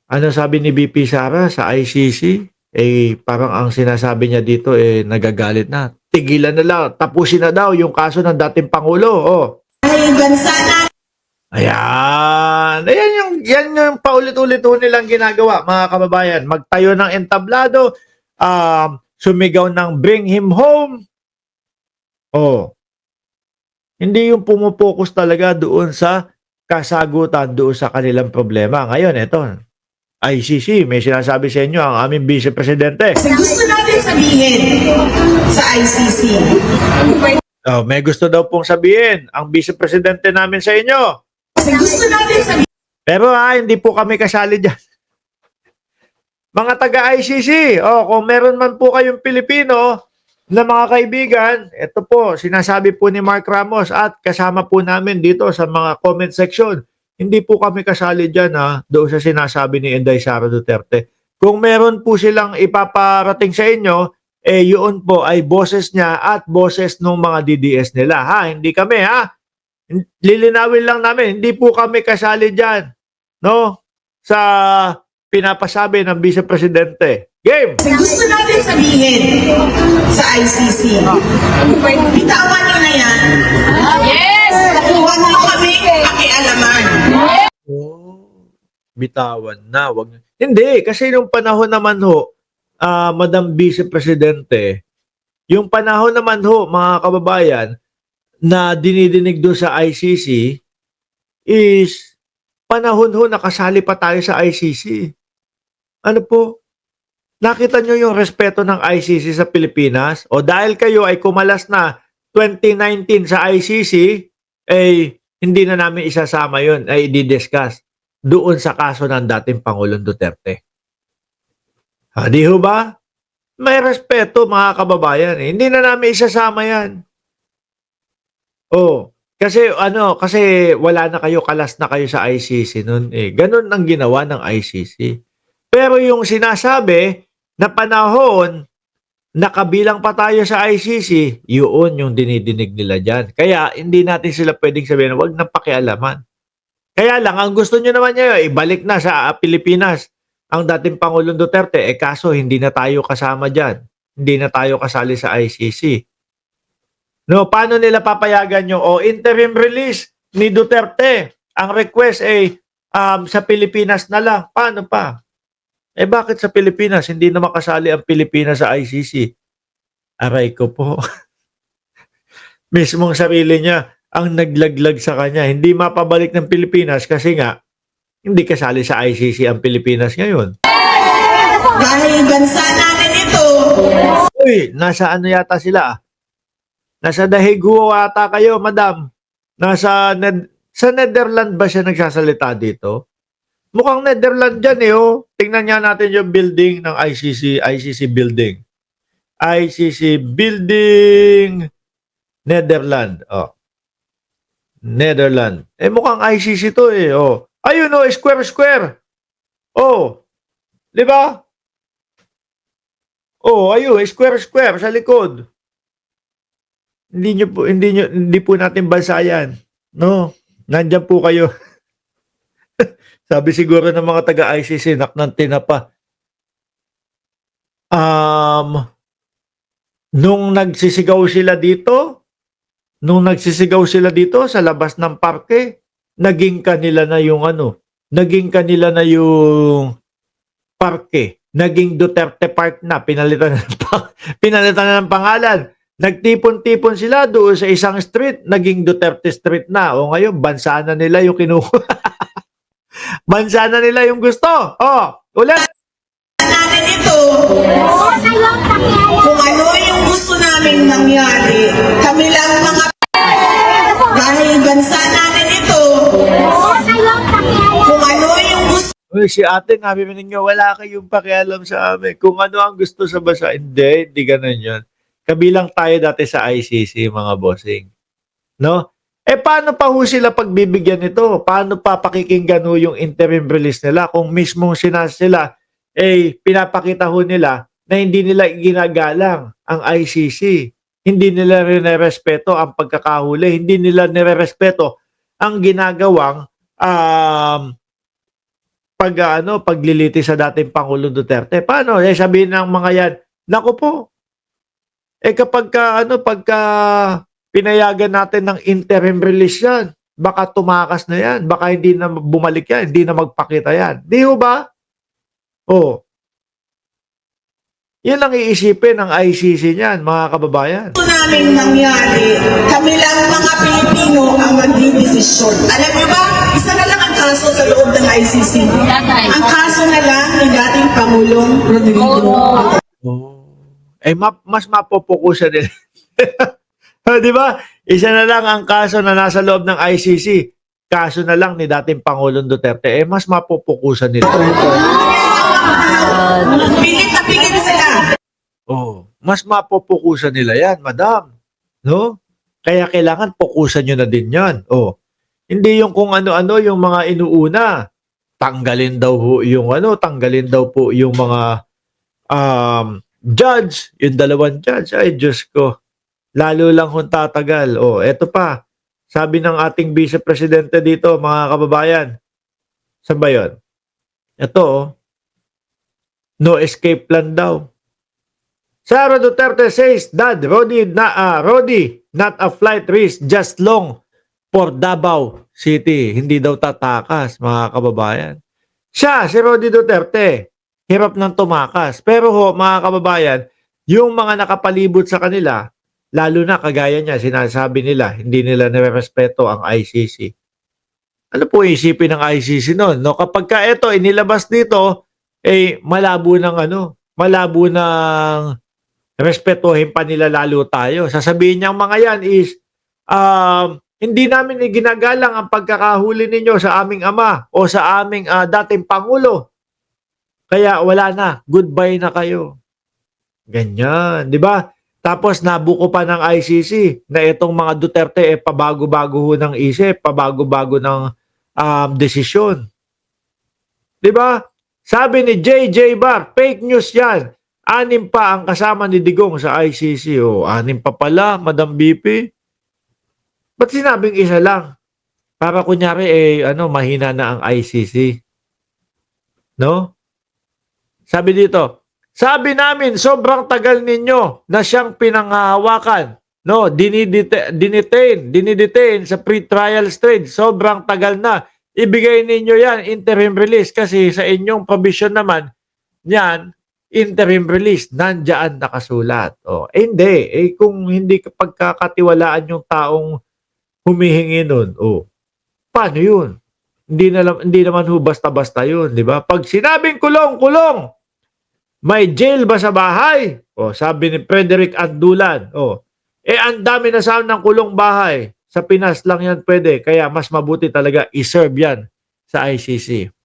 Ano sabi ni VP Sara sa ICC? Parang ang sinasabi niya dito, nagagalit na. Tigilan na lang, tapusin na daw yung kaso ng dating Pangulo. Oh. Ay, bansa na. Ayan. Yan yung paulit-ulit nilang ginagawa, mga kababayan. Magtayo ng entablado, sumigaw ng bring him home. Oh. Hindi yung pumupokus talaga doon sa kasagutan, doon sa kanilang problema. Ngayon, eto, ICC, may sinasabi sa inyo ang aming Vice Presidente. Kasi gusto natin sabihin sa ICC. Oh, may gusto daw pong sabihin ang Vice Presidente namin sa inyo. Kasi gusto natin sabihin. Pero hindi po kami kasali dyan. Mga taga-ICC, kung meron man po kayong Pilipino na mga kaibigan, ito po, sinasabi po ni Mark Ramos at kasama po namin dito sa mga comment section. Hindi po kami kasali dyan doon sa sinasabi ni Inday Sara Duterte. Kung meron po silang ipaparating sa inyo, yun po ay boses niya at boses ng mga DDS nila. Hindi kami Lilinawin lang namin, hindi po kami kasali dyan, no? Sa pinapasabi ng Vice Presidente. Game! Kasi gusto natin sabihin sa ICC. Bitawan nyo na yan. Yes! Huwag nyo kami pakialaman. Bitawan na. Hindi, kasi nung panahon naman Madam Vice Presidente, yung panahon naman mga kababayan, na dinidinig doon sa ICC is panahon nakasali pa tayo sa ICC. Ano po? Nakita nyo yung respeto ng ICC sa Pilipinas? O dahil kayo ay kumalas na 2019 sa ICC, hindi na namin isasama yun, ay i-discuss doon sa kaso ng dating Pangulong Duterte. Di ho ba? May respeto mga kababayan. Hindi na namin isasama yan. Kasi wala na kayo, kalas na kayo sa ICC noon. Ganun ang ginawa ng ICC. Pero yung sinasabi na panahon nakabilang pa tayo sa ICC, yun yung dinidinig nila dyan. Kaya hindi natin sila pwedeng sabihin na wag nang pakialaman. Kaya lang, ang gusto nyo naman nyo, ibalik na sa Pilipinas ang dating Pangulong Duterte. Kaso hindi na tayo kasama dyan. Hindi na tayo kasali sa ICC. No, paano nila papayagan yung interim release ni Duterte? Ang request sa Pilipinas na lang. Paano pa? Bakit sa Pilipinas? Hindi na makasali ang Pilipinas sa ICC. Aray ko po. Mismong sarili niya ang naglaglag sa kanya. Hindi mapabalik ng Pilipinas kasi nga hindi kasali sa ICC ang Pilipinas ngayon. Dahil bansa natin ito. Uy, nasa ano yata sila? Nasa Daegu ata kayo, madam. Sa Netherlands ba siya nagsasalita dito? Mukhang Netherlands dyan Tingnan nga natin yung building ng ICC building. ICC building, Netherlands. Netherlands. Mukhang ICC to Ayun square. Di ba? Ayun, square sa likod. Hindi po natin bansayan. No? Nandiyan po kayo. Sabi siguro ng mga taga-ICC, ng tinapa. Nung nagsisigaw sila dito sa labas ng parke, naging kanila na yung parke. Naging Duterte Park na, pinalitan na ng pangalan. Nagtipon-tipon sila doon sa isang street, naging Duterte Street na. Ngayon, bansa na nila yung kinuha. Bansa na nila yung gusto. Ulit. Natin ito. Kung ano yung gusto namin nangyari, kami lang mga dahil bansa natin ito. Kung ano yung gusto. Si ate, nabi ninyo, wala kayong pakialam sa amin. Kung ano ang gusto sa bansa, hindi ganun yun. Kabilang tayo dati sa ICC, mga bossing. No? Paano pa sila pagbibigyan nito? Paano pa pakikinggan yung interim release nila kung mismong sila pinapakita nila na hindi nila ginagalang ang ICC. Hindi nila nirespeto ang pagkakahuli. Hindi nila nirespeto ang ginagawang pagliliti sa dating Pangulong Duterte. Paano? Eh, sabihin ng mga yan, naku po, pagka pinayagan natin ng interim release yan, baka tumakas na yan, baka hindi na bumalik yan, hindi na magpakita yan. Di ho ba? Oh, yan ang iisipin ng ICC niyan, mga kababayan. Gusto namin nangyari, kami lang mga Pilipino ang magdidesisyon. Alam niyo ba, isa na lang ang kaso sa loob ng ICC. Ang kaso na lang ni dating Pangulong Rodrigo. Eh, mas mapopokusan nila. Di ba? Isa na lang ang kaso na nasa loob ng ICC. Kaso na lang ni dating Pangulong Duterte. Eh, mas mapopokusan nila. Pilit na pilit sila. Oh, mas mapopokusan nila yan, madam. No? Kaya kailangan pokusan nyo na din yan. Oh, hindi yung kung ano-ano yung mga inuuna. Tanggalin daw po yung tanggalin daw po yung mga judge, yung dalawang judge. Ay, Diyos ko. Lalo lang kung tatagal. Oh, eto pa. Sabi ng ating Vice Presidente dito, mga kababayan. Saan ba yun? Ito, oh. No escape plan daw. Sara Duterte says, Dad, Rodi, not a flight risk, just long for Davao City. Hindi daw tatakas, mga kababayan. Siya, si Rodi Duterte, hirap ng tumakas. Pero ho, mga kababayan, yung mga nakapalibot sa kanila, lalo na kagaya niya, sinasabi nila, hindi nila nirerespeto ang ICC. Ano po isipin ng ICC noon? No? Kapag ka ito, inilabas dito, eh, malabo ng respetuhin pa nila lalo tayo. Sasabihin niyang mga yan is, hindi namin ginagalang ang pagkakahuli ninyo sa aming ama o sa aming dating Pangulo. Kaya wala na, goodbye na kayo. Ganyan, di ba? Tapos nabuko pa ng ICC na itong mga Duterte pabago-bago ho ng isip, pabago-bago ng desisyon. Di ba? Sabi ni JJ Bar, fake news yan. 6 pa ang kasama ni Digong sa ICC. O, 6 pa pala, Madam BP. Ba't sinabing isa lang? Para kunyari, mahina na ang ICC. No? Sabi dito, sabi namin, sobrang tagal ninyo na siyang pinanghahawakan. No, dinidetain sa pre-trial stage. Sobrang tagal na. Ibigay ninyo yan, interim release. Kasi sa inyong provision naman, yan, interim release, nandiyan nakasulat. O, hindi. Kung hindi pagkakatiwalaan yung taong humihingi nun, paano yun? Hindi naman ho basta-basta yun, di ba? Pag sinabing kulong, may jail ba sa bahay? O, sabi ni Frederick Andulan. O, ang dami na sound ng kulong bahay. Sa Pinas lang yan pwede. Kaya mas mabuti talaga i-serve yan sa ICC.